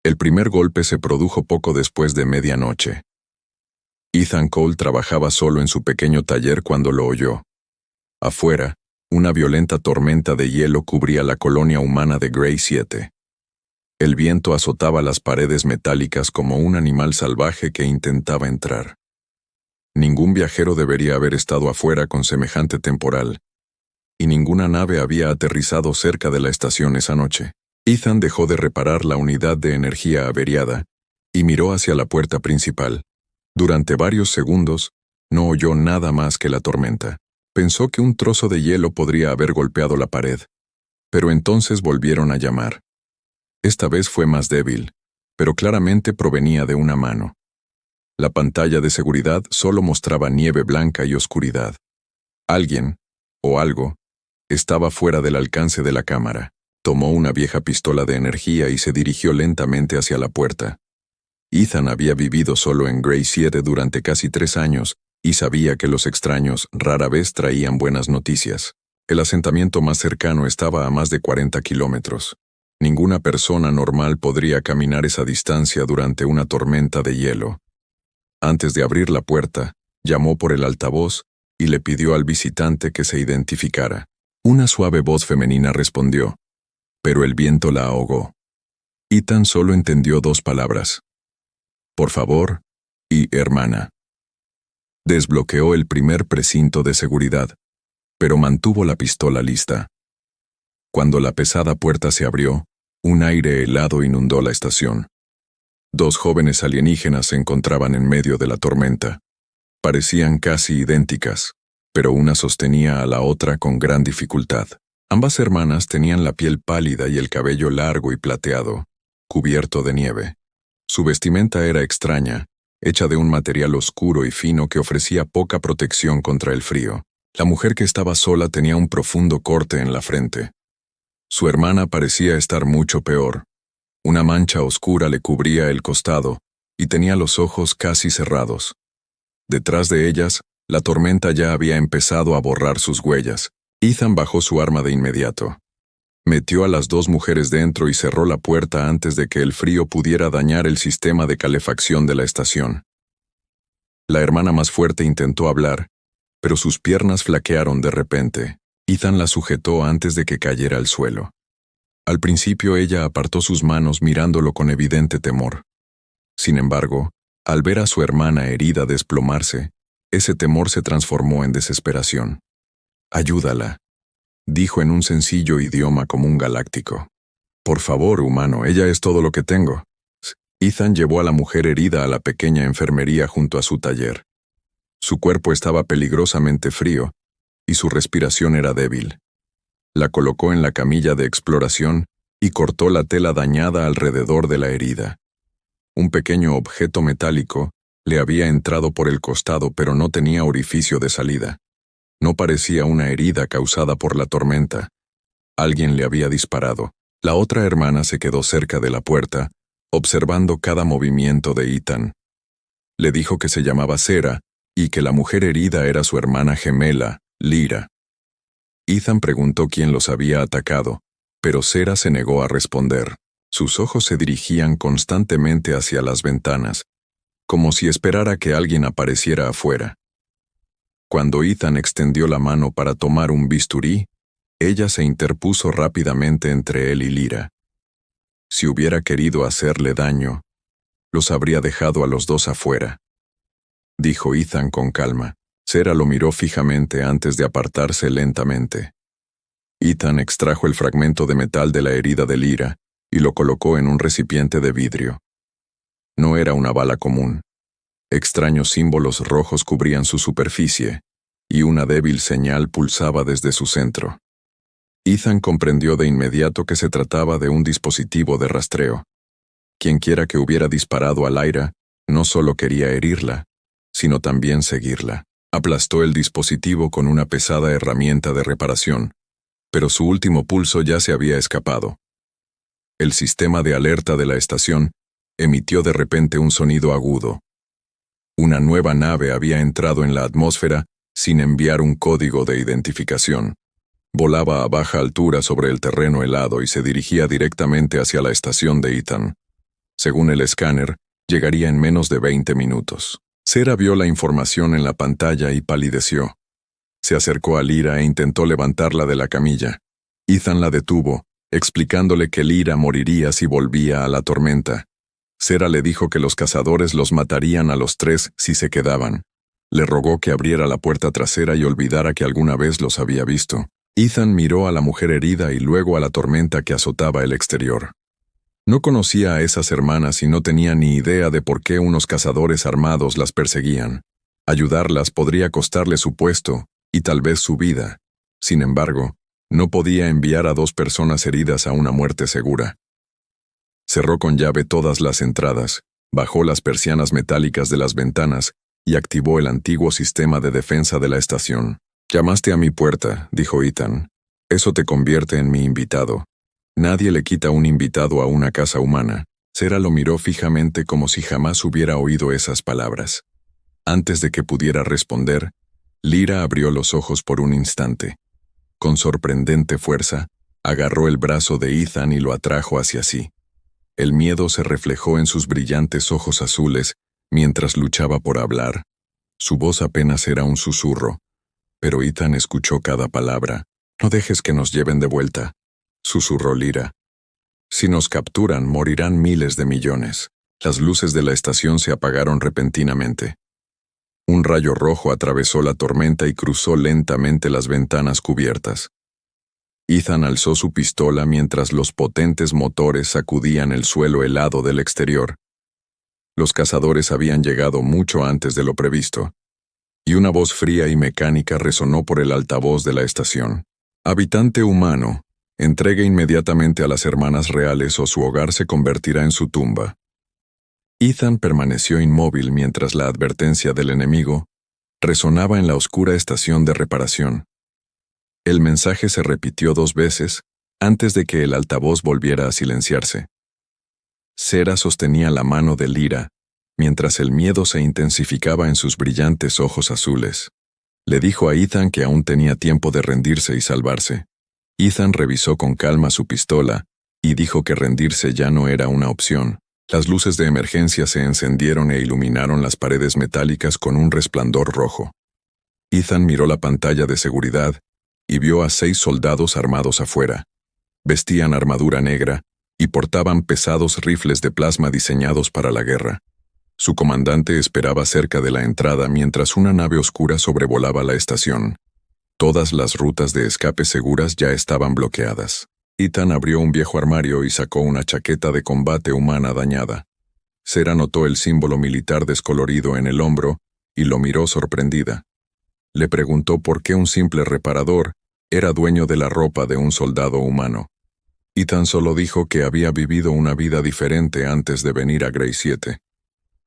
El primer golpe se produjo poco después de medianoche. Ethan Cole trabajaba solo en su pequeño taller cuando lo oyó. Afuera, una violenta tormenta de hielo cubría la colonia humana de Grey 7. El viento azotaba las paredes metálicas como un animal salvaje que intentaba entrar. Ningún viajero debería haber estado afuera con semejante temporal, y ninguna nave había aterrizado cerca de la estación esa noche. Ethan dejó de reparar la unidad de energía averiada y miró hacia la puerta principal. Durante varios segundos, no oyó nada más que la tormenta. Pensó que un trozo de hielo podría haber golpeado la pared, pero entonces volvieron a llamar. Esta vez fue más débil, pero claramente provenía de una mano. La pantalla de seguridad solo mostraba nieve blanca y oscuridad. Alguien, o algo, estaba fuera del alcance de la cámara. Tomó una vieja pistola de energía y se dirigió lentamente hacia la puerta. Ethan había vivido solo en Grey 7 durante casi 3 años y sabía que los extraños rara vez traían buenas noticias. El asentamiento más cercano estaba a más de 40 kilómetros. Ninguna persona normal podría caminar esa distancia durante una tormenta de hielo. Antes de abrir la puerta, llamó por el altavoz y le pidió al visitante que se identificara. Una suave voz femenina respondió, pero el viento la ahogó. Ethan solo entendió 2 palabras: por favor y hermana. Desbloqueó el primer precinto de seguridad, pero mantuvo la pistola lista. Cuando la pesada puerta se abrió, un aire helado inundó la estación. 2 jóvenes alienígenas se encontraban en medio de la tormenta. Parecían casi idénticas, pero una sostenía a la otra con gran dificultad. Ambas hermanas tenían la piel pálida y el cabello largo y plateado, cubierto de nieve. Su vestimenta era extraña, hecha de un material oscuro y fino que ofrecía poca protección contra el frío. La mujer que estaba sola tenía un profundo corte en la frente. Su hermana parecía estar mucho peor. Una mancha oscura le cubría el costado y tenía los ojos casi cerrados. Detrás de ellas, la tormenta ya había empezado a borrar sus huellas. Ethan bajó su arma de inmediato. Metió a las 2 mujeres dentro y cerró la puerta antes de que el frío pudiera dañar el sistema de calefacción de la estación. La hermana más fuerte intentó hablar, pero sus piernas flaquearon de repente. Ethan la sujetó antes de que cayera al suelo. Al principio ella apartó sus manos mirándolo con evidente temor. Sin embargo, al ver a su hermana herida desplomarse, ese temor se transformó en desesperación. «Ayúdala», dijo en un sencillo idioma común galáctico. «Por favor, humano, ella es todo lo que tengo». Ethan llevó a la mujer herida a la pequeña enfermería junto a su taller. Su cuerpo estaba peligrosamente frío y su respiración era débil. La colocó en la camilla de exploración y cortó la tela dañada alrededor de la herida. Un pequeño objeto metálico le había entrado por el costado, pero no tenía orificio de salida. No parecía una herida causada por la tormenta. Alguien le había disparado. La otra hermana se quedó cerca de la puerta, observando cada movimiento de Ethan. Le dijo que se llamaba Sera y que la mujer herida era su hermana gemela, Lyra. Ethan preguntó quién los había atacado, pero Sera se negó a responder. Sus ojos se dirigían constantemente hacia las ventanas, como si esperara que alguien apareciera afuera. Cuando Ethan extendió la mano para tomar un bisturí, ella se interpuso rápidamente entre él y Lyra. Si hubiera querido hacerle daño, los habría dejado a los 2 afuera, dijo Ethan con calma. Sera lo miró fijamente antes de apartarse lentamente. Ethan extrajo el fragmento de metal de la herida de Lyra y lo colocó en un recipiente de vidrio. No era una bala común. Extraños símbolos rojos cubrían su superficie, y una débil señal pulsaba desde su centro. Ethan comprendió de inmediato que se trataba de un dispositivo de rastreo. Quienquiera que hubiera disparado a Lyra no solo quería herirla, sino también seguirla. Aplastó el dispositivo con una pesada herramienta de reparación, pero su último pulso ya se había escapado. El sistema de alerta de la estación emitió de repente un sonido agudo. Una nueva nave había entrado en la atmósfera sin enviar un código de identificación. Volaba a baja altura sobre el terreno helado y se dirigía directamente hacia la estación de Ethan. Según el escáner, llegaría en menos de 20 minutos. Sarah vio la información en la pantalla y palideció. Se acercó a Lyra e intentó levantarla de la camilla. Ethan la detuvo, explicándole que Lyra moriría si volvía a la tormenta. Sarah le dijo que los cazadores los matarían a los tres si se quedaban. Le rogó que abriera la puerta trasera y olvidara que alguna vez los había visto. Ethan miró a la mujer herida y luego a la tormenta que azotaba el exterior. No conocía a esas hermanas y no tenía ni idea de por qué unos cazadores armados las perseguían. Ayudarlas podría costarle su puesto y tal vez su vida. Sin embargo, no podía enviar a 2 personas heridas a una muerte segura. Cerró con llave todas las entradas, bajó las persianas metálicas de las ventanas y activó el antiguo sistema de defensa de la estación. «Llamaste a mi puerta», dijo Ethan. «Eso te convierte en mi invitado. Nadie le quita un invitado a una casa humana». Sarah lo miró fijamente como si jamás hubiera oído esas palabras. Antes de que pudiera responder, Lyra abrió los ojos por un instante. Con sorprendente fuerza, agarró el brazo de Ethan y lo atrajo hacia sí. El miedo se reflejó en sus brillantes ojos azules mientras luchaba por hablar. Su voz apenas era un susurro, pero Ethan escuchó cada palabra. «No dejes que nos lleven de vuelta», susurró Lyra. «Si nos capturan, morirán miles de millones». Las luces de la estación se apagaron repentinamente. Un rayo rojo atravesó la tormenta y cruzó lentamente las ventanas cubiertas. Ethan alzó su pistola mientras los potentes motores sacudían el suelo helado del exterior. Los cazadores habían llegado mucho antes de lo previsto, y una voz fría y mecánica resonó por el altavoz de la estación. «Habitante humano, entregue inmediatamente a las hermanas reales o su hogar se convertirá en su tumba». Ethan permaneció inmóvil mientras la advertencia del enemigo resonaba en la oscura estación de reparación. El mensaje se repitió 2 veces antes de que el altavoz volviera a silenciarse. Sarah sostenía la mano de Lyra, mientras el miedo se intensificaba en sus brillantes ojos azules. Le dijo a Ethan que aún tenía tiempo de rendirse y salvarse. Ethan revisó con calma su pistola y dijo que rendirse ya no era una opción. Las luces de emergencia se encendieron e iluminaron las paredes metálicas con un resplandor rojo. Ethan miró la pantalla de seguridad y vio a 6 soldados armados afuera. Vestían armadura negra y portaban pesados rifles de plasma diseñados para la guerra. Su comandante esperaba cerca de la entrada mientras una nave oscura sobrevolaba la estación. Todas las rutas de escape seguras ya estaban bloqueadas. Ethan abrió un viejo armario y sacó una chaqueta de combate humana dañada. Sarah notó el símbolo militar descolorido en el hombro y lo miró sorprendida. Le preguntó por qué un simple reparador era dueño de la ropa de un soldado humano. Ethan solo dijo que había vivido una vida diferente antes de venir a Grey 7.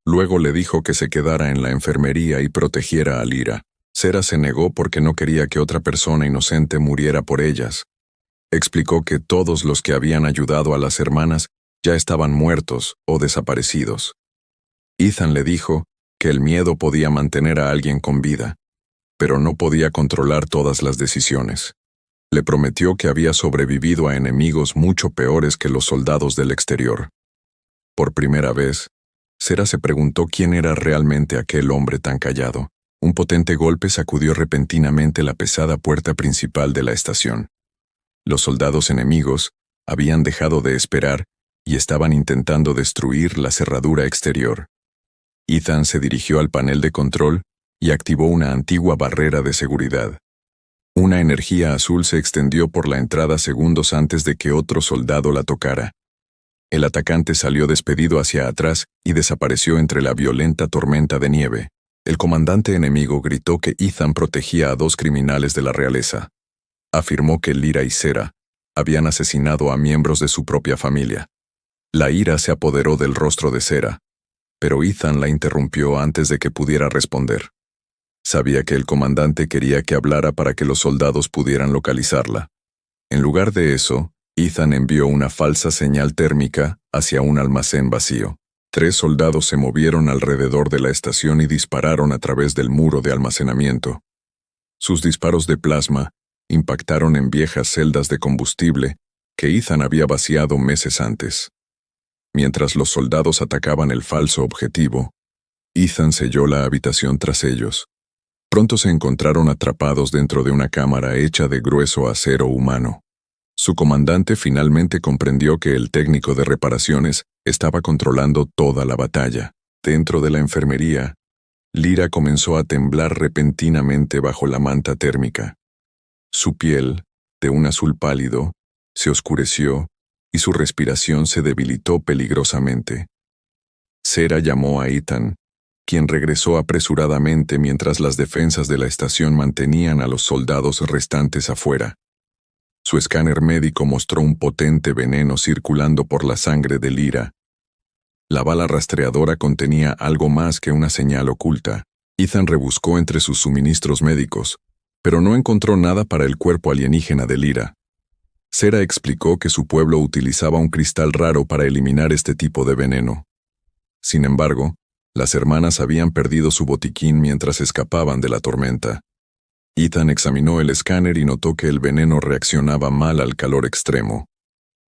Luego le dijo que se quedara en la enfermería y protegiera a Lyra. Sarah se negó porque no quería que otra persona inocente muriera por ellas. Explicó que todos los que habían ayudado a las hermanas ya estaban muertos o desaparecidos. Ethan le dijo que el miedo podía mantener a alguien con vida, pero no podía controlar todas las decisiones. Le prometió que había sobrevivido a enemigos mucho peores que los soldados del exterior. Por primera vez, Sarah se preguntó quién era realmente aquel hombre tan callado. Un potente golpe sacudió repentinamente la pesada puerta principal de la estación. Los soldados enemigos habían dejado de esperar y estaban intentando destruir la cerradura exterior. Ethan se dirigió al panel de control y activó una antigua barrera de seguridad. Una energía azul se extendió por la entrada segundos antes de que otro soldado la tocara. El atacante salió despedido hacia atrás y desapareció entre la violenta tormenta de nieve. El comandante enemigo gritó que Ethan protegía a 2 criminales de la realeza. Afirmó que Lyra y Sarah habían asesinado a miembros de su propia familia. La ira se apoderó del rostro de Sarah, pero Ethan la interrumpió antes de que pudiera responder. Sabía que el comandante quería que hablara para que los soldados pudieran localizarla. En lugar de eso, Ethan envió una falsa señal térmica hacia un almacén vacío. 3 soldados se movieron alrededor de la estación y dispararon a través del muro de almacenamiento. Sus disparos de plasma impactaron en viejas celdas de combustible que Ethan había vaciado meses antes. Mientras los soldados atacaban el falso objetivo, Ethan selló la habitación tras ellos. Pronto se encontraron atrapados dentro de una cámara hecha de grueso acero humano. Su comandante finalmente comprendió que el técnico de reparaciones estaba controlando toda la batalla. Dentro de la enfermería, Lyra comenzó a temblar repentinamente bajo la manta térmica. Su piel, de un azul pálido, se oscureció y su respiración se debilitó peligrosamente. Sera llamó a Ethan, quien regresó apresuradamente mientras las defensas de la estación mantenían a los soldados restantes afuera. Su escáner médico mostró un potente veneno circulando por la sangre de Lyra. La bala rastreadora contenía algo más que una señal oculta. Ethan rebuscó entre sus suministros médicos, pero no encontró nada para el cuerpo alienígena de Lyra. Sera explicó que su pueblo utilizaba un cristal raro para eliminar este tipo de veneno. Sin embargo, las hermanas habían perdido su botiquín mientras escapaban de la tormenta. Ethan examinó el escáner y notó que el veneno reaccionaba mal al calor extremo.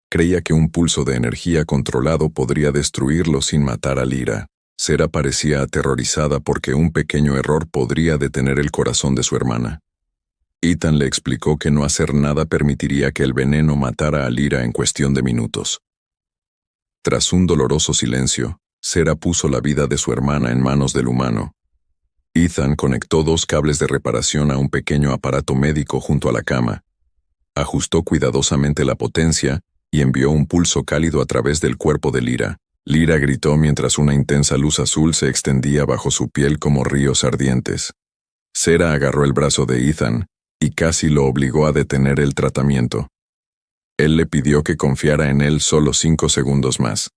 Creía que un pulso de energía controlado podría destruirlo sin matar a Lyra. Sera parecía aterrorizada porque un pequeño error podría detener el corazón de su hermana. Ethan le explicó que no hacer nada permitiría que el veneno matara a Lyra en cuestión de minutos. Tras un doloroso silencio, Sera puso la vida de su hermana en manos del humano. Ethan conectó 2 cables de reparación a un pequeño aparato médico junto a la cama. Ajustó cuidadosamente la potencia y envió un pulso cálido a través del cuerpo de Lyra. Lyra gritó mientras una intensa luz azul se extendía bajo su piel como ríos ardientes. Sera agarró el brazo de Ethan y casi lo obligó a detener el tratamiento. Él le pidió que confiara en él solo 5 segundos más.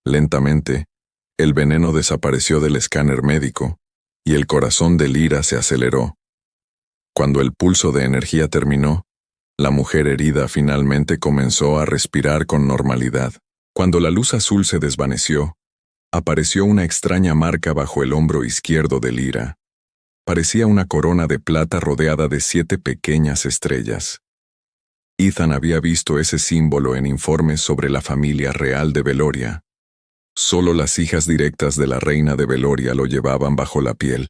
Lentamente, el veneno desapareció del escáner médico y el corazón de Lyra se aceleró. Cuando el pulso de energía terminó, la mujer herida finalmente comenzó a respirar con normalidad. Cuando la luz azul se desvaneció, apareció una extraña marca bajo el hombro izquierdo de Lyra. Parecía una corona de plata rodeada de 7 pequeñas estrellas. Ethan había visto ese símbolo en informes sobre la familia real de Veloria. Solo las hijas directas de la reina de Veloria lo llevaban bajo la piel.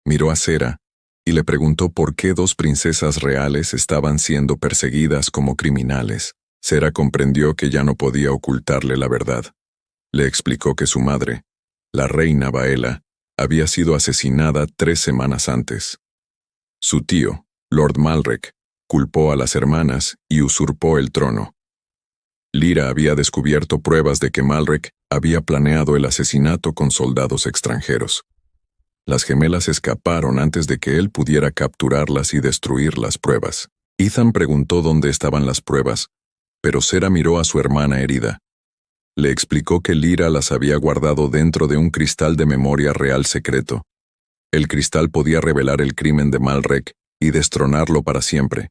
Miró a Sera y le preguntó por qué 2 princesas reales estaban siendo perseguidas como criminales. Sera comprendió que ya no podía ocultarle la verdad. Le explicó que su madre, la reina Baela, había sido asesinada 3 semanas antes. Su tío, Lord Malrek, culpó a las hermanas y usurpó el trono. Lyra había descubierto pruebas de que Malrek había planeado el asesinato con soldados extranjeros. Las gemelas escaparon antes de que él pudiera capturarlas y destruir las pruebas. Ethan preguntó dónde estaban las pruebas, pero Sera miró a su hermana herida. Le explicó que Lyra las había guardado dentro de un cristal de memoria real secreto. El cristal podía revelar el crimen de Malrek y destronarlo para siempre.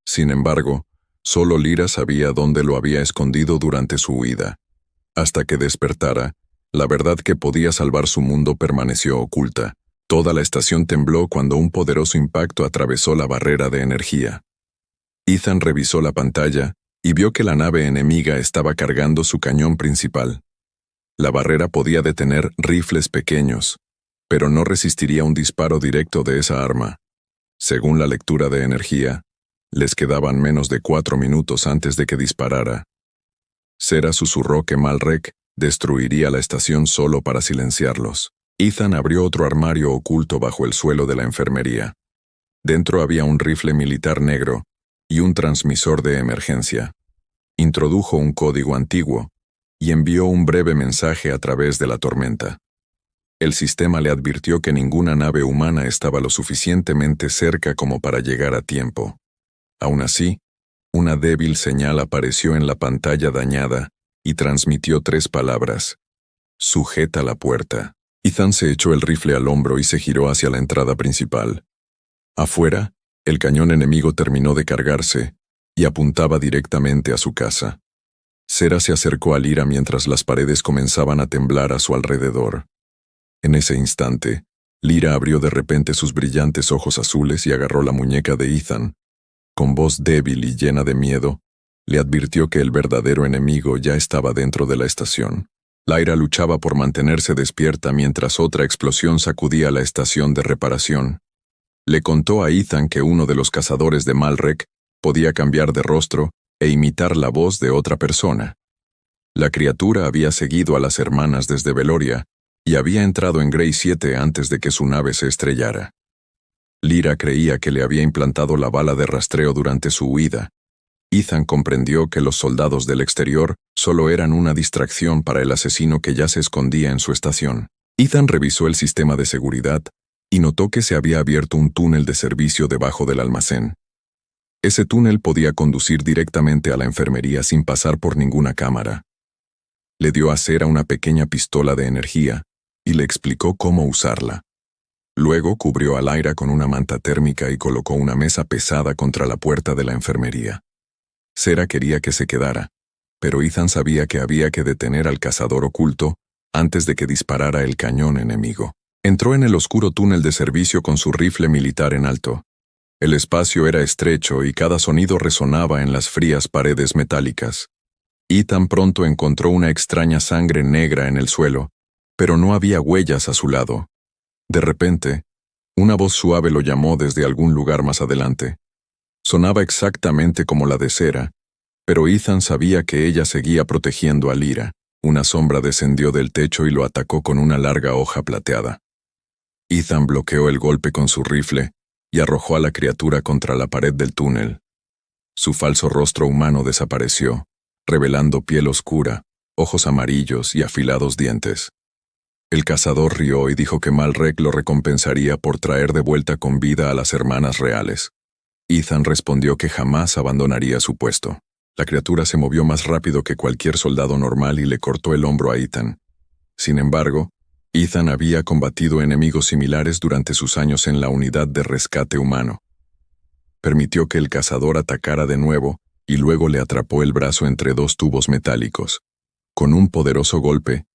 Sin embargo, solo Lyra sabía dónde lo había escondido durante su huida. Hasta que despertara, la verdad que podía salvar su mundo permaneció oculta. Toda la estación tembló cuando un poderoso impacto atravesó la barrera de energía. Ethan revisó la pantalla y vio que la nave enemiga estaba cargando su cañón principal. La barrera podía detener rifles pequeños, pero no resistiría un disparo directo de esa arma. Según la lectura de energía, les quedaban menos de 4 minutos antes de que disparara. Sera susurró que Malrek destruiría la estación solo para silenciarlos. Ethan abrió otro armario oculto bajo el suelo de la enfermería. Dentro había un rifle militar negro y un transmisor de emergencia. Introdujo un código antiguo y envió un breve mensaje a través de la tormenta. El sistema le advirtió que ninguna nave humana estaba lo suficientemente cerca como para llegar a tiempo. Aún así, una débil señal apareció en la pantalla dañada y transmitió 3 palabras: «Sujeta la puerta». Ethan se echó el rifle al hombro y se giró hacia la entrada principal. Afuera, el cañón enemigo terminó de cargarse y apuntaba directamente a su casa. Sera se acercó a Lyra mientras las paredes comenzaban a temblar a su alrededor. En ese instante, Lyra abrió de repente sus brillantes ojos azules y agarró la muñeca de Ethan. Con voz débil y llena de miedo, Le advirtió que el verdadero enemigo ya estaba dentro de la estación. Lyra luchaba por mantenerse despierta mientras otra explosión sacudía la estación de reparación. Le contó a Ethan que uno de los cazadores de Malrek podía cambiar de rostro e imitar la voz de otra persona. La criatura había seguido a las hermanas desde Veloria y había entrado en Grey 7 antes de que su nave se estrellara. Lyra creía que le había implantado la bala de rastreo durante su huida. Ethan comprendió que los soldados del exterior solo eran una distracción para el asesino que ya se escondía en su estación. Ethan revisó el sistema de seguridad y notó que se había abierto un túnel de servicio debajo del almacén. Ese túnel podía conducir directamente a la enfermería sin pasar por ninguna cámara. Le dio a Sera una pequeña pistola de energía y le explicó cómo usarla. Luego cubrió a Lyra con una manta térmica y colocó una mesa pesada contra la puerta de la enfermería. Sera quería que se quedara, pero Ethan sabía que había que detener al cazador oculto antes de que disparara el cañón enemigo. Entró en el oscuro túnel de servicio con su rifle militar en alto. El espacio era estrecho y cada sonido resonaba en las frías paredes metálicas. Ethan pronto encontró una extraña sangre negra en el suelo, pero no había huellas a su lado. De repente, una voz suave lo llamó desde algún lugar más adelante. Sonaba exactamente como la de Sera, pero Ethan sabía que ella seguía protegiendo a Lyra. Una sombra descendió del techo y lo atacó con una larga hoja plateada. Ethan bloqueó el golpe con su rifle y arrojó a la criatura contra la pared del túnel. Su falso rostro humano desapareció, revelando piel oscura, ojos amarillos y afilados dientes. El cazador rió y dijo que Malrek lo recompensaría por traer de vuelta con vida a las hermanas reales. Ethan respondió que jamás abandonaría su puesto. La criatura se movió más rápido que cualquier soldado normal y le cortó el hombro a Ethan. Sin embargo, Ethan había combatido enemigos similares durante sus años en la unidad de rescate humano. Permitió que el cazador atacara de nuevo y luego le atrapó el brazo entre dos tubos metálicos. Con un poderoso golpe,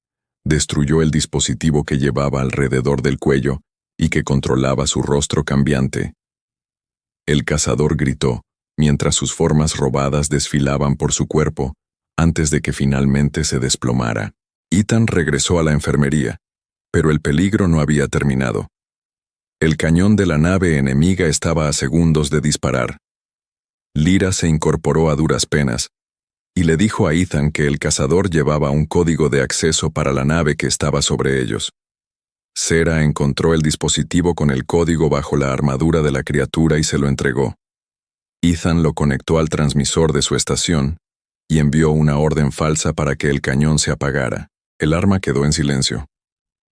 destruyó el dispositivo que llevaba alrededor del cuello y que controlaba su rostro cambiante. El cazador gritó, mientras sus formas robadas desfilaban por su cuerpo, antes de que finalmente se desplomara. Ethan regresó a la enfermería, pero el peligro no había terminado. El cañón de la nave enemiga estaba a segundos de disparar. Lyra se incorporó a duras penas, y le dijo a Ethan que el cazador llevaba un código de acceso para la nave que estaba sobre ellos. Sera encontró el dispositivo con el código bajo la armadura de la criatura y se lo entregó. Ethan lo conectó al transmisor de su estación y envió una orden falsa para que el cañón se apagara. El arma quedó en silencio,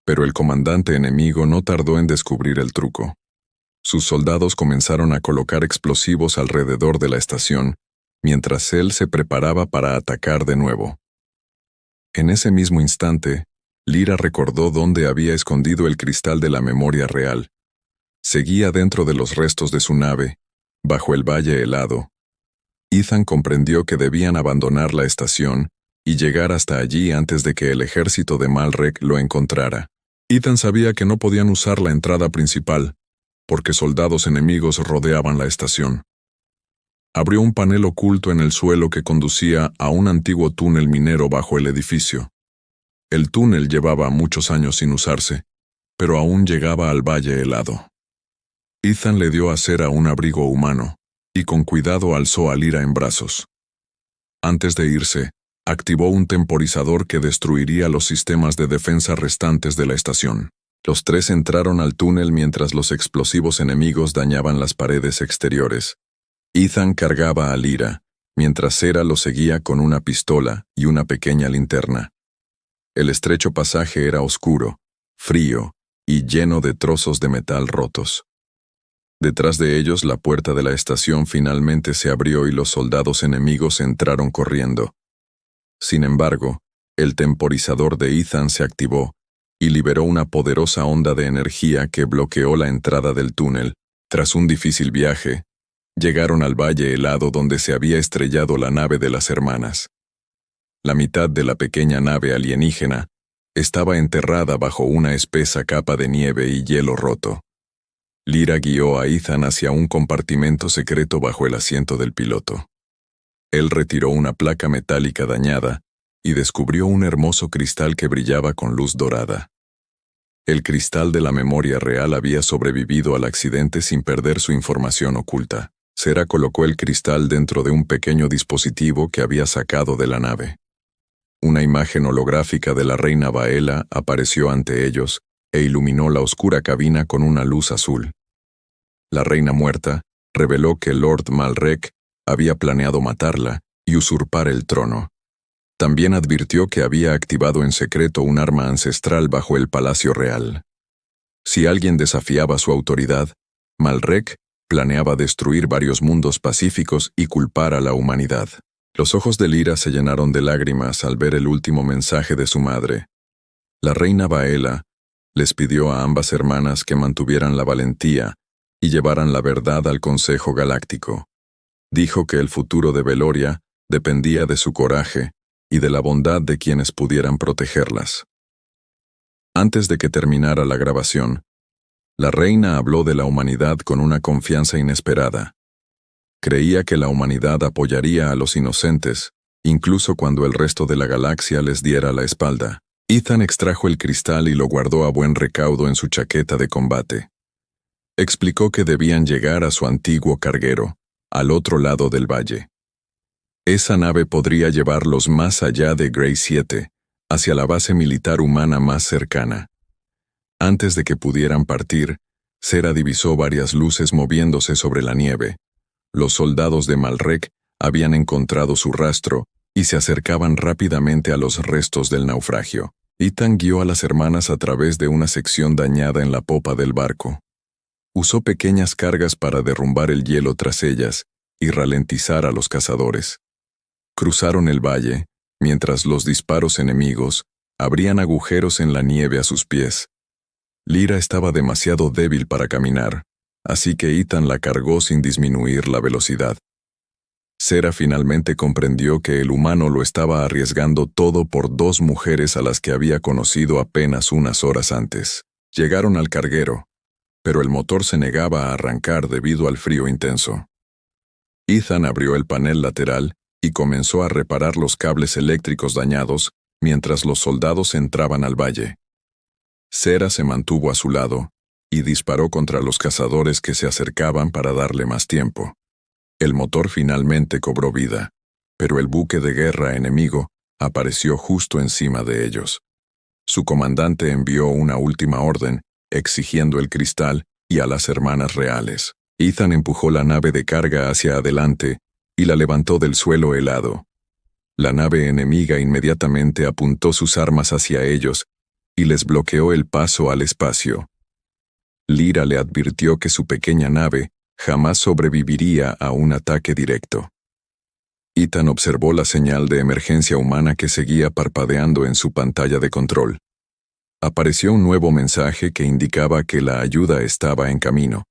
pero el comandante enemigo no tardó en descubrir el truco. Sus soldados comenzaron a colocar explosivos alrededor de la estación, mientras él se preparaba para atacar de nuevo. En ese mismo instante, Lyra recordó dónde había escondido el cristal de la memoria real. Seguía dentro de los restos de su nave, bajo el valle helado. Ethan comprendió que debían abandonar la estación y llegar hasta allí antes de que el ejército de Malrek lo encontrara. Ethan sabía que no podían usar la entrada principal, porque soldados enemigos rodeaban la estación. Abrió un panel oculto en el suelo que conducía a un antiguo túnel minero bajo el edificio. El túnel llevaba muchos años sin usarse, pero aún llegaba al valle helado. Ethan le dio a Sera un abrigo humano, y con cuidado alzó a Lyra en brazos. Antes de irse, activó un temporizador que destruiría los sistemas de defensa restantes de la estación. Los tres entraron al túnel mientras los explosivos enemigos dañaban las paredes exteriores. Ethan cargaba a Lyra, mientras Sera lo seguía con una pistola y una pequeña linterna. El estrecho pasaje era oscuro, frío y lleno de trozos de metal rotos. Detrás de ellos, la puerta de la estación finalmente se abrió y los soldados enemigos entraron corriendo. Sin embargo, el temporizador de Ethan se activó y liberó una poderosa onda de energía que bloqueó la entrada del túnel. Tras un difícil viaje, llegaron al valle helado donde se había estrellado la nave de las hermanas. La mitad de la pequeña nave alienígena estaba enterrada bajo una espesa capa de nieve y hielo roto. Lyra guió a Ethan hacia un compartimento secreto bajo el asiento del piloto. Él retiró una placa metálica dañada y descubrió un hermoso cristal que brillaba con luz dorada. El cristal de la memoria real había sobrevivido al accidente sin perder su información oculta. Sera colocó el cristal dentro de un pequeño dispositivo que había sacado de la nave. Una imagen holográfica de la reina Baela apareció ante ellos e iluminó la oscura cabina con una luz azul. La reina muerta reveló que Lord Malrek había planeado matarla y usurpar el trono. También advirtió que había activado en secreto un arma ancestral bajo el palacio real. Si alguien desafiaba su autoridad, Malrek planeaba destruir varios mundos pacíficos y culpar a la humanidad. Los ojos de Lyra se llenaron de lágrimas al ver el último mensaje de su madre. La reina Baela les pidió a ambas hermanas que mantuvieran la valentía y llevaran la verdad al Consejo Galáctico. Dijo que el futuro de Veloria dependía de su coraje y de la bondad de quienes pudieran protegerlas. Antes de que terminara la grabación, la reina habló de la humanidad con una confianza inesperada. Creía que la humanidad apoyaría a los inocentes, incluso cuando el resto de la galaxia les diera la espalda. Ethan extrajo el cristal y lo guardó a buen recaudo en su chaqueta de combate. Explicó que debían llegar a su antiguo carguero, al otro lado del valle. Esa nave podría llevarlos más allá de Grey 7, hacia la base militar humana más cercana. Antes de que pudieran partir, Sera divisó varias luces moviéndose sobre la nieve. Los soldados de Malrek habían encontrado su rastro y se acercaban rápidamente a los restos del naufragio. Ethan guió a las hermanas a través de una sección dañada en la popa del barco. Usó pequeñas cargas para derrumbar el hielo tras ellas y ralentizar a los cazadores. Cruzaron el valle, mientras los disparos enemigos abrían agujeros en la nieve a sus pies. Lyra estaba demasiado débil para caminar, así que Ethan la cargó sin disminuir la velocidad. Sera finalmente comprendió que el humano lo estaba arriesgando todo por dos mujeres a las que había conocido apenas unas horas antes. Llegaron al carguero, pero el motor se negaba a arrancar debido al frío intenso. Ethan abrió el panel lateral y comenzó a reparar los cables eléctricos dañados mientras los soldados entraban al valle. Sera se mantuvo a su lado y disparó contra los cazadores que se acercaban para darle más tiempo. El motor finalmente cobró vida, pero el buque de guerra enemigo apareció justo encima de ellos. Su comandante envió una última orden, exigiendo el cristal y a las hermanas reales. Ethan empujó la nave de carga hacia adelante y la levantó del suelo helado. La nave enemiga inmediatamente apuntó sus armas hacia ellos y les bloqueó el paso al espacio. Lyra le advirtió que su pequeña nave jamás sobreviviría a un ataque directo. Ethan observó la señal de emergencia humana que seguía parpadeando en su pantalla de control. Apareció un nuevo mensaje que indicaba que la ayuda estaba en camino,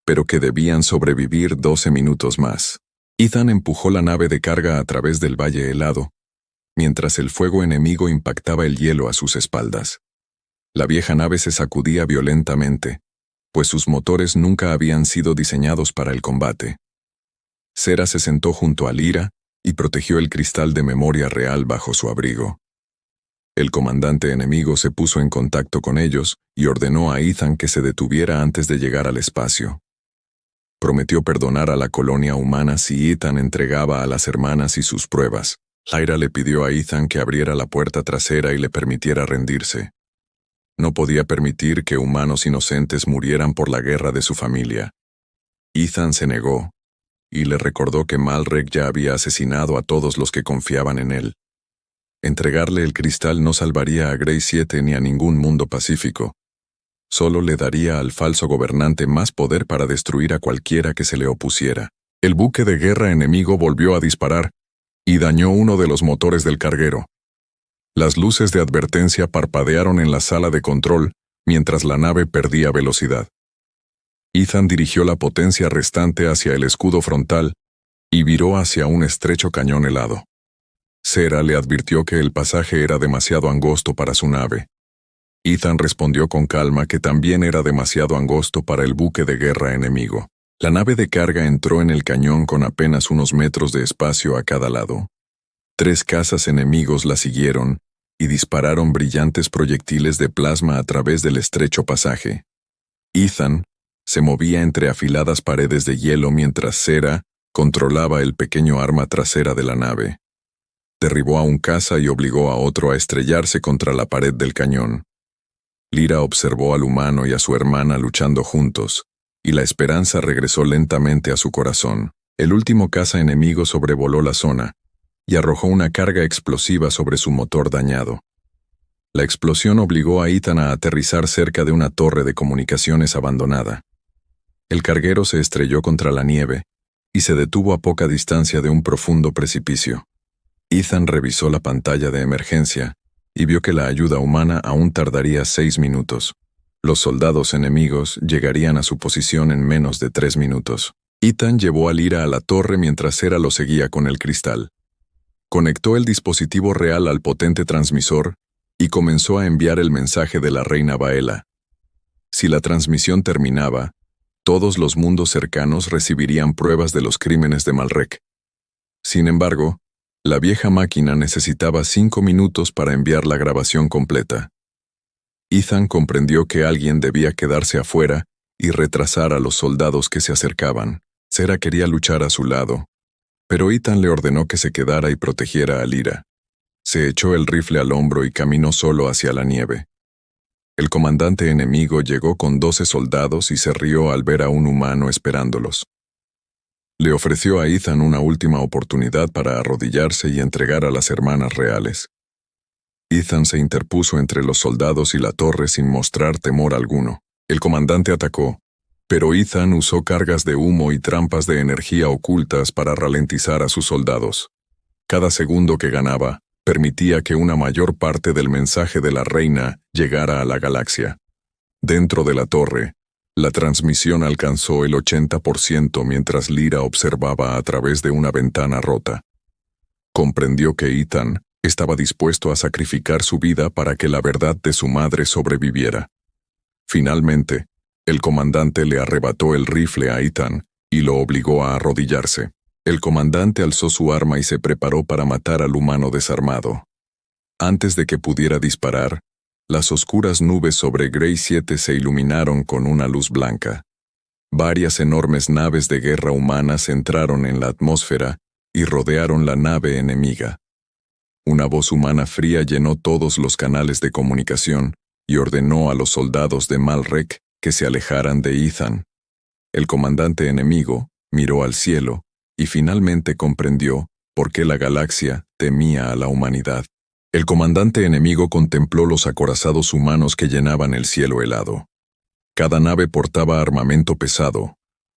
pero que debían sobrevivir 12 minutos más. Ethan empujó la nave de carga a través del valle helado, mientras el fuego enemigo impactaba el hielo a sus espaldas. La vieja nave se sacudía violentamente, pues sus motores nunca habían sido diseñados para el combate. Sera se sentó junto a Lyra y protegió el cristal de memoria real bajo su abrigo. El comandante enemigo se puso en contacto con ellos y ordenó a Ethan que se detuviera antes de llegar al espacio. Prometió perdonar a la colonia humana si Ethan entregaba a las hermanas y sus pruebas. Lyra le pidió a Ethan que abriera la puerta trasera y le permitiera rendirse. No podía permitir que humanos inocentes murieran por la guerra de su familia. Ethan se negó, y le recordó que Malrek ya había asesinado a todos los que confiaban en él. Entregarle el cristal no salvaría a Grey 7 ni a ningún mundo pacífico. Solo le daría al falso gobernante más poder para destruir a cualquiera que se le opusiera. El buque de guerra enemigo volvió a disparar y dañó uno de los motores del carguero. Las luces de advertencia parpadearon en la sala de control mientras la nave perdía velocidad. Ethan dirigió la potencia restante hacia el escudo frontal y viró hacia un estrecho cañón helado. Sera le advirtió que el pasaje era demasiado angosto para su nave. Ethan respondió con calma que también era demasiado angosto para el buque de guerra enemigo. La nave de carga entró en el cañón con apenas unos metros de espacio a cada lado. 3 cazas enemigos la siguieron y dispararon brillantes proyectiles de plasma a través del estrecho pasaje. Ethan se movía entre afiladas paredes de hielo mientras Sarah controlaba el pequeño arma trasera de la nave. Derribó a un caza y obligó a otro a estrellarse contra la pared del cañón. Lyra observó al humano y a su hermana luchando juntos, y la esperanza regresó lentamente a su corazón. El último caza enemigo sobrevoló la zona y arrojó una carga explosiva sobre su motor dañado. La explosión obligó a Ethan a aterrizar cerca de una torre de comunicaciones abandonada. El carguero se estrelló contra la nieve y se detuvo a poca distancia de un profundo precipicio. Ethan revisó la pantalla de emergencia y vio que la ayuda humana aún tardaría 6 minutos. Los soldados enemigos llegarían a su posición en menos de 3 minutos. Ethan llevó a Lyra a la torre mientras Sarah lo seguía con el cristal. Conectó el dispositivo real al potente transmisor y comenzó a enviar el mensaje de la reina Baela. Si la transmisión terminaba, todos los mundos cercanos recibirían pruebas de los crímenes de Malrek. Sin embargo, la vieja máquina necesitaba 5 minutos para enviar la grabación completa. Ethan comprendió que alguien debía quedarse afuera y retrasar a los soldados que se acercaban. Sarah quería luchar a su lado, pero Ethan le ordenó que se quedara y protegiera a Lyra. Se echó el rifle al hombro y caminó solo hacia la nieve. El comandante enemigo llegó con 12 soldados y se rió al ver a un humano esperándolos. Le ofreció a Ethan una última oportunidad para arrodillarse y entregar a las hermanas reales. Ethan se interpuso entre los soldados y la torre sin mostrar temor alguno. El comandante atacó, pero Ethan usó cargas de humo y trampas de energía ocultas para ralentizar a sus soldados. Cada segundo que ganaba, permitía que una mayor parte del mensaje de la reina llegara a la galaxia. Dentro de la torre, la transmisión alcanzó el 80% mientras Lyra observaba a través de una ventana rota. Comprendió que Ethan estaba dispuesto a sacrificar su vida para que la verdad de su madre sobreviviera. Finalmente, el comandante le arrebató el rifle a Ethan y lo obligó a arrodillarse. El comandante alzó su arma y se preparó para matar al humano desarmado. Antes de que pudiera disparar, las oscuras nubes sobre Grey 7 se iluminaron con una luz blanca. Varias enormes naves de guerra humanas entraron en la atmósfera y rodearon la nave enemiga. Una voz humana fría llenó todos los canales de comunicación y ordenó a los soldados de Malrek que se alejaran de Ethan. El comandante enemigo miró al cielo y finalmente comprendió por qué la galaxia temía a la humanidad. El comandante enemigo contempló los acorazados humanos que llenaban el cielo helado. Cada nave portaba armamento pesado,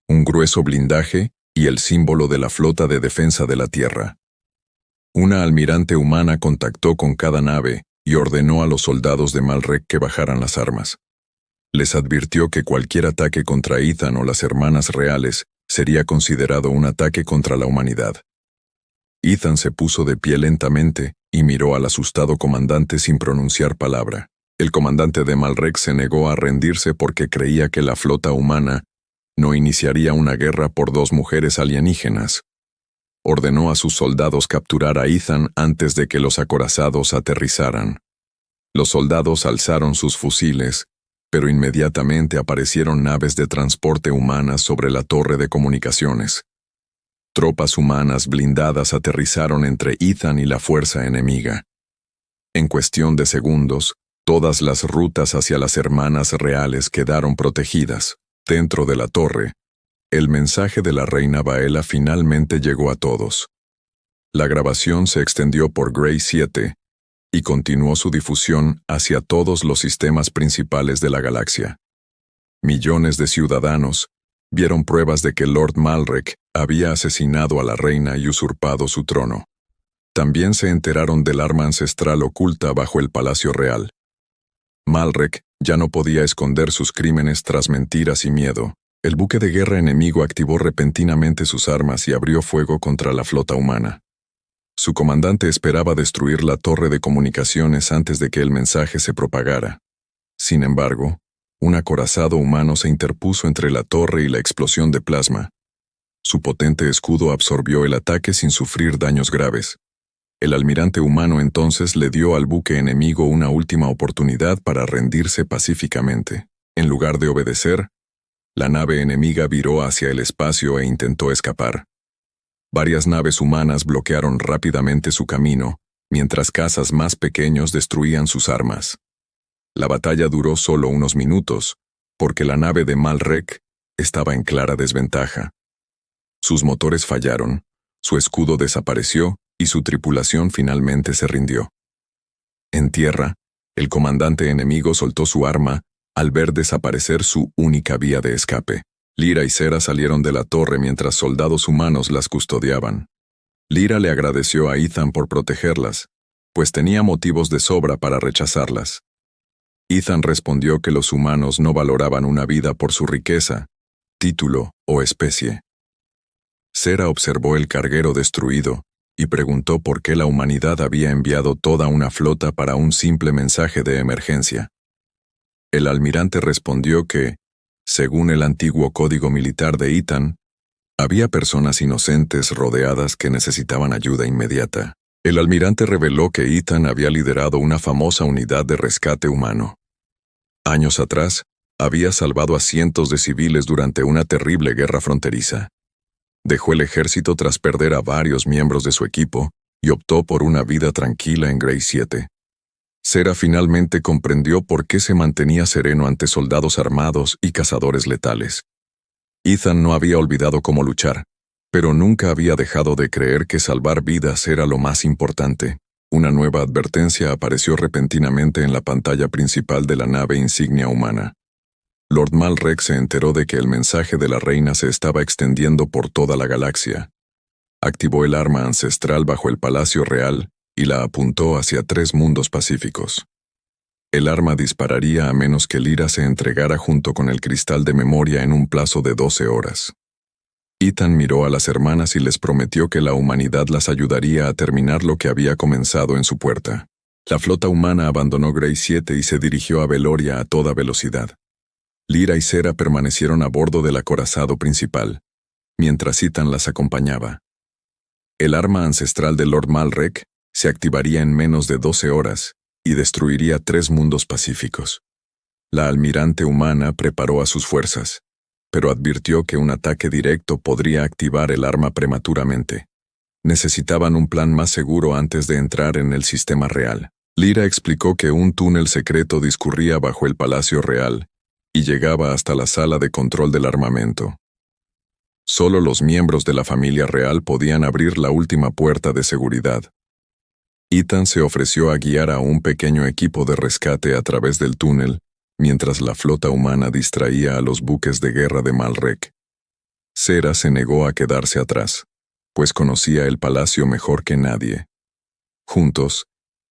un grueso blindaje y el símbolo de la flota de defensa de la Tierra. Una almirante humana contactó con cada nave y ordenó a los soldados de Malrek que bajaran las armas. Les advirtió que cualquier ataque contra Ethan o las hermanas reales sería considerado un ataque contra la humanidad. Ethan se puso de pie lentamente y miró al asustado comandante sin pronunciar palabra. El comandante de Malrek se negó a rendirse porque creía que la flota humana no iniciaría una guerra por 2 mujeres alienígenas. Ordenó a sus soldados capturar a Ethan antes de que los acorazados aterrizaran. Los soldados alzaron sus fusiles, pero inmediatamente aparecieron naves de transporte humanas sobre la torre de comunicaciones. Tropas humanas blindadas aterrizaron entre Ethan y la fuerza enemiga. En cuestión de segundos, todas las rutas hacia las hermanas reales quedaron protegidas. Dentro de la torre, el mensaje de la reina Baela finalmente llegó a todos. La grabación se extendió por Grey 7 y continuó su difusión hacia todos los sistemas principales de la galaxia. Millones de ciudadanos vieron pruebas de que Lord Malrek había asesinado a la reina y usurpado su trono. También se enteraron del arma ancestral oculta bajo el Palacio Real. Malrek ya no podía esconder sus crímenes tras mentiras y miedo. El buque de guerra enemigo activó repentinamente sus armas y abrió fuego contra la flota humana. Su comandante esperaba destruir la torre de comunicaciones antes de que el mensaje se propagara. Sin embargo, Un acorazado humano se interpuso entre la torre y la explosión de plasma. Su potente escudo absorbió el ataque sin sufrir daños graves. El almirante humano entonces le dio al buque enemigo una última oportunidad para rendirse pacíficamente. En lugar de obedecer, la nave enemiga viró hacia el espacio e intentó escapar. Varias naves humanas bloquearon rápidamente su camino, mientras cazas más pequeños destruían sus armas. La batalla duró solo unos minutos, porque la nave de Malrek estaba en clara desventaja. Sus motores fallaron, su escudo desapareció y su tripulación finalmente se rindió. En tierra, el comandante enemigo soltó su arma al ver desaparecer su única vía de escape. Lyra y Sera salieron de la torre mientras soldados humanos las custodiaban. Lyra le agradeció a Ethan por protegerlas, pues tenía motivos de sobra para rechazarlas. Ethan respondió que los humanos no valoraban una vida por su riqueza, título o especie. Sera observó el carguero destruido y preguntó por qué la humanidad había enviado toda una flota para un simple mensaje de emergencia. El almirante respondió que, según el antiguo código militar de Ethan, había personas inocentes rodeadas que necesitaban ayuda inmediata. El almirante reveló que Ethan había liderado una famosa unidad de rescate humano. Años atrás, había salvado a cientos de civiles durante una terrible guerra fronteriza. Dejó el ejército tras perder a varios miembros de su equipo y optó por una vida tranquila en Grey 7. Sera finalmente comprendió por qué se mantenía sereno ante soldados armados y cazadores letales. Ethan no había olvidado cómo luchar, pero nunca había dejado de creer que salvar vidas era lo más importante. Una nueva advertencia apareció repentinamente en la pantalla principal de la nave insignia humana. Lord Malrek se enteró de que el mensaje de la reina se estaba extendiendo por toda la galaxia. Activó el arma ancestral bajo el Palacio Real y la apuntó hacia 3 mundos pacíficos. El arma dispararía a menos que Lyra se entregara junto con el cristal de memoria en un plazo de 12 horas. Ethan miró a las hermanas y les prometió que la humanidad las ayudaría a terminar lo que había comenzado en su puerta. La flota humana abandonó Grey 7 y se dirigió a Veloria a toda velocidad. Lyra y Sera permanecieron a bordo del acorazado principal, mientras Ethan las acompañaba. El arma ancestral de Lord Malrek se activaría en menos de 12 horas y destruiría 3 mundos pacíficos. La almirante humana preparó a sus fuerzas, pero advirtió que un ataque directo podría activar el arma prematuramente. Necesitaban un plan más seguro antes de entrar en el sistema real. Lyra explicó que un túnel secreto discurría bajo el Palacio Real y llegaba hasta la sala de control del armamento. Solo los miembros de la familia real podían abrir la última puerta de seguridad. Ethan se ofreció a guiar a un pequeño equipo de rescate a través del túnel, mientras la flota humana distraía a los buques de guerra de Malrek. Sera se negó a quedarse atrás, pues conocía el palacio mejor que nadie. Juntos,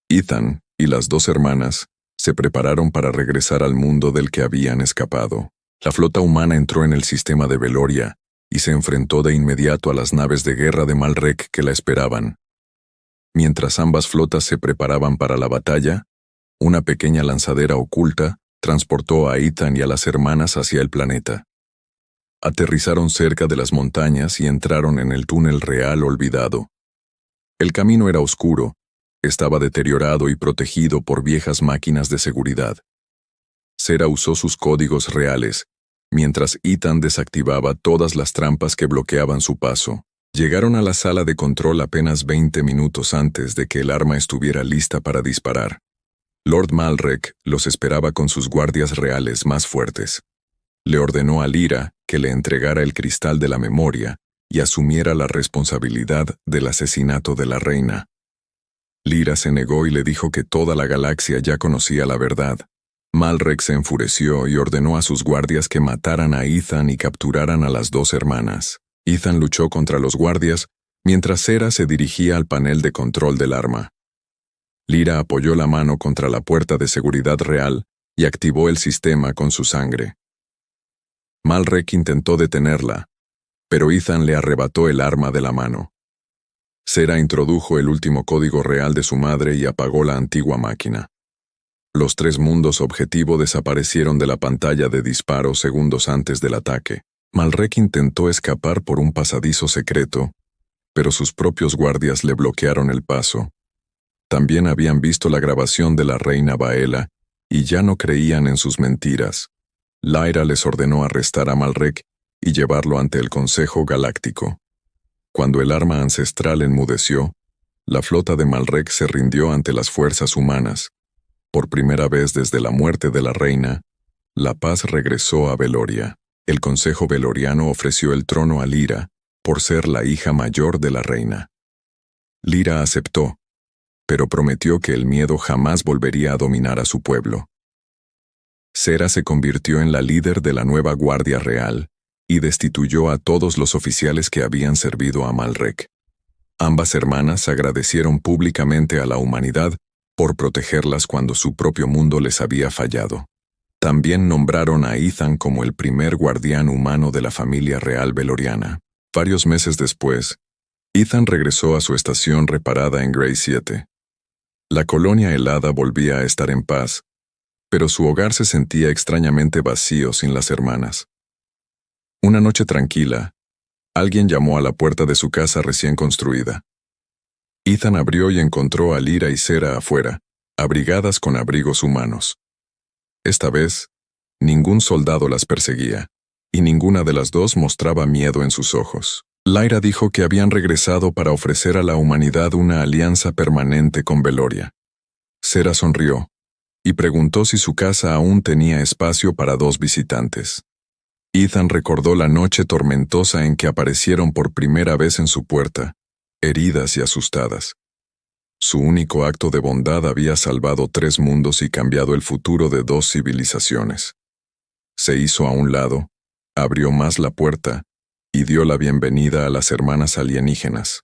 Ethan y las 2 hermanas se prepararon para regresar al mundo del que habían escapado. La flota humana entró en el sistema de Veloria y se enfrentó de inmediato a las naves de guerra de Malrek que la esperaban. Mientras ambas flotas se preparaban para la batalla, una pequeña lanzadera oculta transportó a Ethan y a las hermanas hacia el planeta. Aterrizaron cerca de las montañas y entraron en el túnel real olvidado. El camino era oscuro, estaba deteriorado y protegido por viejas máquinas de seguridad. Sera usó sus códigos reales, mientras Ethan desactivaba todas las trampas que bloqueaban su paso. Llegaron a la sala de control apenas 20 minutos antes de que el arma estuviera lista para disparar. Lord Malrek los esperaba con sus guardias reales más fuertes. Le ordenó a Lyra que le entregara el cristal de la memoria y asumiera la responsabilidad del asesinato de la reina. Lyra se negó y le dijo que toda la galaxia ya conocía la verdad. Malrek se enfureció y ordenó a sus guardias que mataran a Ethan y capturaran a las 2 hermanas. Ethan luchó contra los guardias, mientras Sera se dirigía al panel de control del arma. Lyra apoyó la mano contra la puerta de seguridad real y activó el sistema con su sangre. Malrek intentó detenerla, pero Ethan le arrebató el arma de la mano. Sera introdujo el último código real de su madre y apagó la antigua máquina. Los tres mundos objetivo desaparecieron de la pantalla de disparo segundos antes del ataque. Malrek intentó escapar por un pasadizo secreto, pero sus propios guardias le bloquearon el paso. También habían visto la grabación de la reina Baela y ya no creían en sus mentiras. Lyra les ordenó arrestar a Malrek y llevarlo ante el Consejo Galáctico. Cuando el arma ancestral enmudeció, la flota de Malrek se rindió ante las fuerzas humanas. Por primera vez desde la muerte de la reina, la paz regresó a Veloria. El Consejo Veloriano ofreció el trono a Lyra, por ser la hija mayor de la reina. Lyra aceptó, pero prometió que el miedo jamás volvería a dominar a su pueblo. Sera se convirtió en la líder de la nueva Guardia Real y destituyó a todos los oficiales que habían servido a Malrek. Ambas hermanas agradecieron públicamente a la humanidad por protegerlas cuando su propio mundo les había fallado. También nombraron a Ethan como el primer guardián humano de la familia real veloriana. Varios meses después, Ethan regresó a su estación reparada en Grey 7. La colonia helada volvía a estar en paz, pero su hogar se sentía extrañamente vacío sin las hermanas. Una noche tranquila, alguien llamó a la puerta de su casa recién construida. Ethan abrió y encontró a Lyra y Sera afuera, abrigadas con abrigos humanos. Esta vez, ningún soldado las perseguía, y ninguna de las dos mostraba miedo en sus ojos. Lyra dijo que habían regresado para ofrecer a la humanidad una alianza permanente con Veloria. Sera sonrió, y preguntó si su casa aún tenía espacio para 2 visitantes. Ethan recordó la noche tormentosa en que aparecieron por primera vez en su puerta, heridas y asustadas. Su único acto de bondad había salvado 3 mundos y cambiado el futuro de 2 civilizaciones. Se hizo a un lado, abrió más la puerta y dio la bienvenida a las hermanas alienígenas.